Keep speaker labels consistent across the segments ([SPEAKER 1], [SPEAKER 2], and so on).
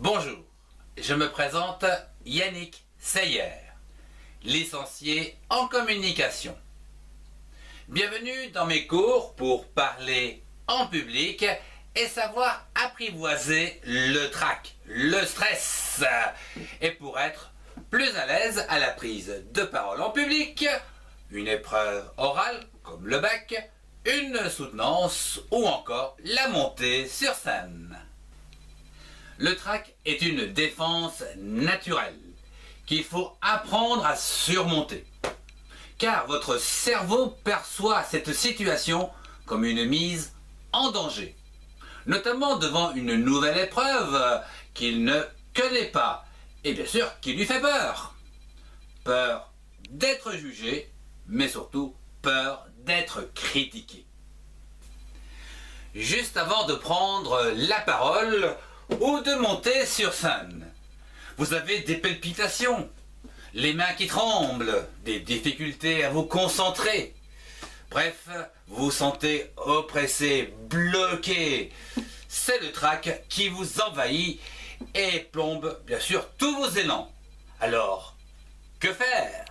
[SPEAKER 1] Bonjour, je me présente Yannick Seyer, licencié en communication. Bienvenue dans mes cours pour parler en public et savoir apprivoiser le trac, le stress, et pour être plus à l'aise à la prise de parole en public, une épreuve orale comme le bac, une soutenance ou encore la montée sur scène. Le trac est une défense naturelle qu'il faut apprendre à surmonter, car votre cerveau perçoit cette situation comme une mise en danger, notamment devant une nouvelle épreuve qu'il ne connaît pas et bien sûr qui lui fait peur. Peur d'être jugé, mais surtout peur d'être critiqué. Juste avant de prendre la parole ou de monter sur scène, vous avez des palpitations, les mains qui tremblent, des difficultés à vous concentrer. Bref, vous vous sentez oppressé, bloqué. C'est le trac qui vous envahit et plombe bien sûr tous vos élans. Alors, que faire?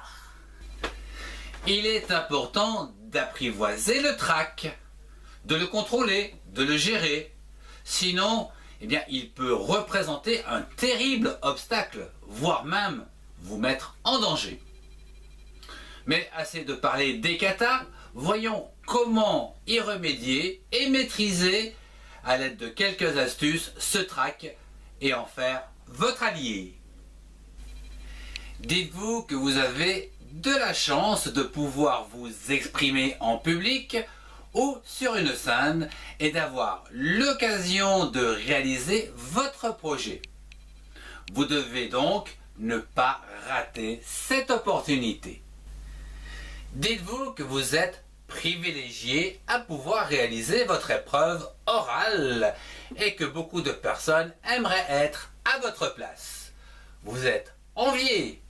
[SPEAKER 1] Il est important d'apprivoiser le trac, de le contrôler, de le gérer. Sinon, il peut représenter un terrible obstacle, voire même vous mettre en danger. Mais assez de parler des katas, voyons comment y remédier et maîtriser à l'aide de quelques astuces ce trac et en faire votre allié. Dites-vous que vous avez de la chance de pouvoir vous exprimer en public ou sur une scène et d'avoir l'occasion de réaliser votre projet. Vous devez donc ne pas rater cette opportunité. Dites-vous que vous êtes privilégié à pouvoir réaliser votre épreuve orale et que beaucoup de personnes aimeraient être à votre place. Vous êtes envié,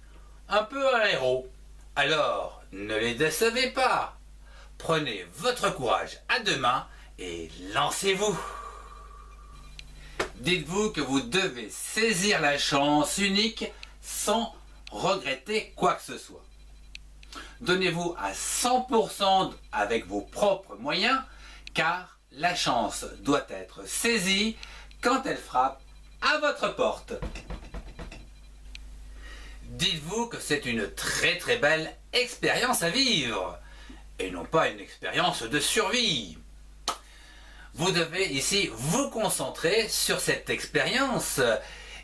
[SPEAKER 1] un peu un héros. Alors, ne les décevez pas. Prenez votre courage à deux mains et lancez-vous. Dites-vous que vous devez saisir la chance unique sans regretter quoi que ce soit. Donnez-vous à 100% avec vos propres moyens, car la chance doit être saisie quand elle frappe à votre porte. Dites-vous que c'est une très belle expérience à vivre, et non pas une expérience de survie. Vous devez ici vous concentrer sur cette expérience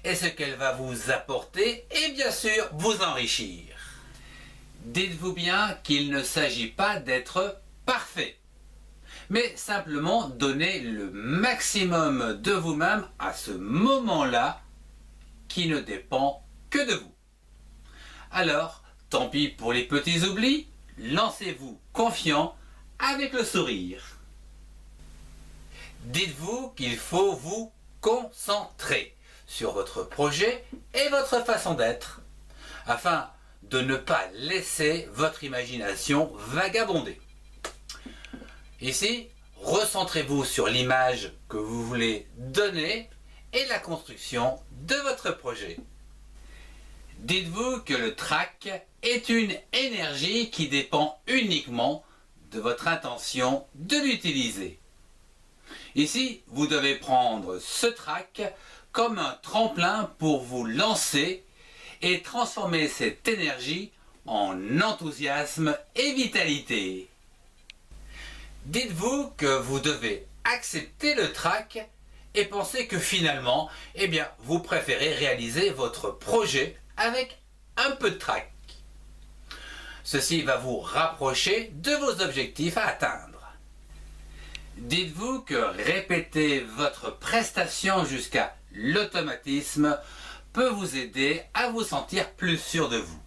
[SPEAKER 1] et ce qu'elle va vous apporter et bien sûr vous enrichir. Dites-vous bien qu'il ne s'agit pas d'être parfait, mais simplement donner le maximum de vous-même à ce moment-là qui ne dépend que de vous. Alors, tant pis pour les petits oublis, lancez-vous confiant avec le sourire. Dites-vous qu'il faut vous concentrer sur votre projet et votre façon d'être, afin de ne pas laisser votre imagination vagabonder. Ici, recentrez-vous sur l'image que vous voulez donner et la construction de votre projet. Dites-vous que le trac est une énergie qui dépend uniquement de votre intention de l'utiliser. Ici, vous devez prendre ce trac comme un tremplin pour vous lancer et transformer cette énergie en enthousiasme et vitalité. Dites-vous que vous devez accepter le trac et penser que finalement, vous préférez réaliser votre projet avec un peu de trac. Ceci va vous rapprocher de vos objectifs à atteindre. Dites-vous que répéter votre prestation jusqu'à l'automatisme peut vous aider à vous sentir plus sûr de vous.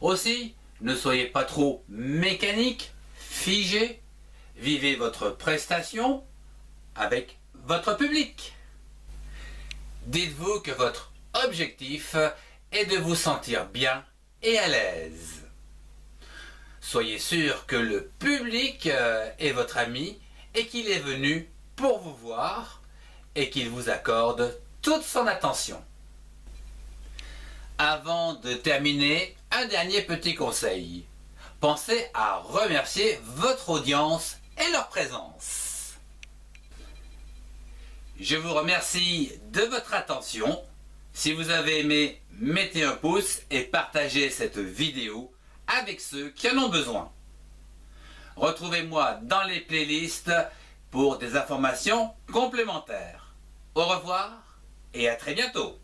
[SPEAKER 1] Aussi, ne soyez pas trop mécanique, figé, vivez votre prestation avec votre public. Dites-vous que votre objectif est de vous sentir bien et à l'aise. Soyez sûr que le public est votre ami et qu'il est venu pour vous voir et qu'il vous accorde toute son attention. Avant de terminer, un dernier petit conseil. Pensez à remercier votre audience et leur présence. Je vous remercie de votre attention. Si vous avez aimé, mettez un pouce et partagez cette vidéo avec ceux qui en ont besoin. Retrouvez-moi dans les playlists pour des informations complémentaires. Au revoir et à très bientôt.